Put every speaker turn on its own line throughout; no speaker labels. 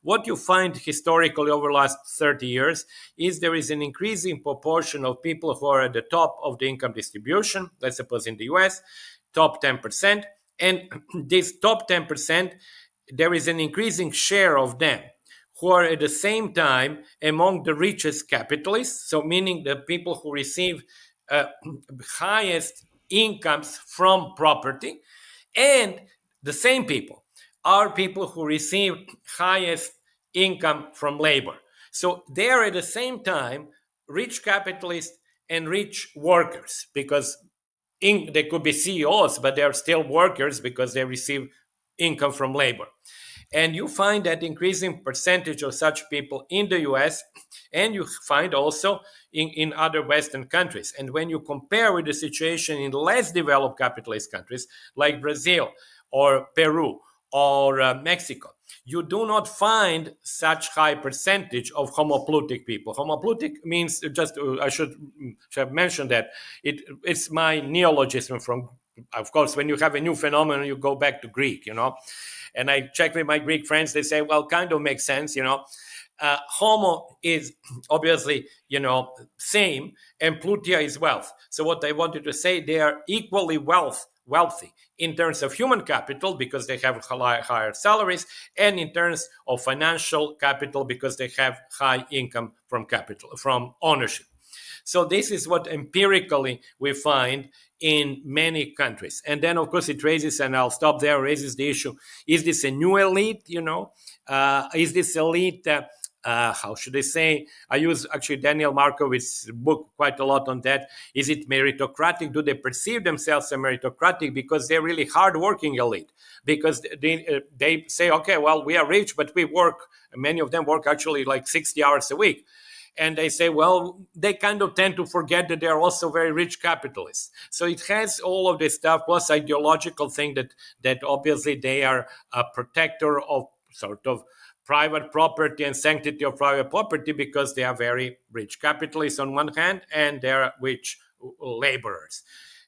what you find historically over the last 30 years is there is an increasing proportion of people who are at the top of the income distribution, let's suppose in the US, top 10%. And this top 10%, there is an increasing share of them who are at the same time among the richest capitalists, so meaning the people who receive highest incomes from property, and the same people are people who receive highest income from labor. So they are at the same time rich capitalists and rich workers, because they could be CEOs, but they are still workers because they receive income from labor. And you find that increasing percentage of such people in the US, and you find also in other Western countries. And when you compare with the situation in less developed capitalist countries like Brazil or Peru or Mexico, you do not find such high percentage of homoploutic people. Homoploutic means, just I should have mentioned that it's my neologism from, of course, when you have a new phenomenon, you go back to Greek, And I check with my Greek friends, they say, well, kind of makes sense, Homo is obviously, same, and ploutia is wealth. So what I wanted to say, they are equally wealthy in terms of human capital because they have higher salaries, and in terms of financial capital because they have high income from ownership. So this is what empirically we find in many countries. And then, of course, it raises, and I'll stop there, raises the issue, is this a new elite, Is this elite, how should I say? I use actually Daniel Markovic's book quite a lot on that. Is it meritocratic? Do they perceive themselves as meritocratic because they're really hardworking elite? Because they say, okay, well, we are rich, but we work, many of them work actually like 60 hours a week. And they say, well, they kind of tend to forget that they're also very rich capitalists. So it has all of this stuff, plus ideological thing that obviously they are a protector of sort of private property and sanctity of private property because they are very rich capitalists on one hand, and they're rich laborers.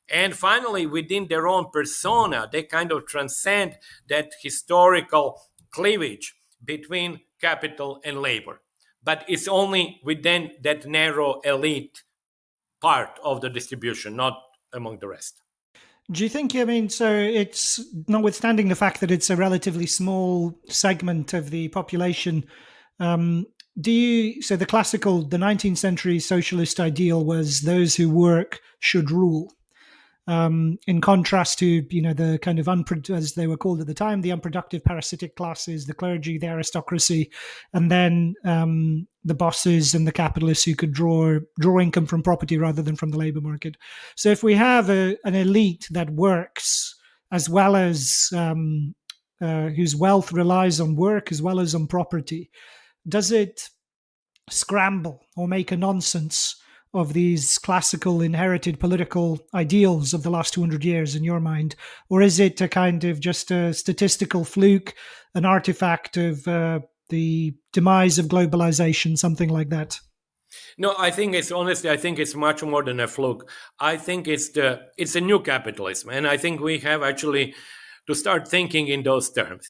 And finally, within their own persona, they kind of transcend that historical cleavage between capital and labor. But it's only within that narrow elite part of the distribution, not among the rest.
Do you think, so it's, notwithstanding the fact that it's a relatively small segment of the population, so the 19th century socialist ideal was those who work should rule. In contrast to, the kind of, as they were called at the time, the unproductive parasitic classes, the clergy, the aristocracy, and then the bosses and the capitalists who could draw income from property rather than from the labor market. So if we have an elite that works as well as whose wealth relies on work as well as on property, does it scramble or make a nonsense of these classical inherited political ideals of the last 200 years in your mind? Or is it a kind of just a statistical fluke, an artifact of the demise of globalization, something like that?
No, I think it's much more than a fluke. I think it's a new capitalism. And I think we have actually to start thinking in those terms.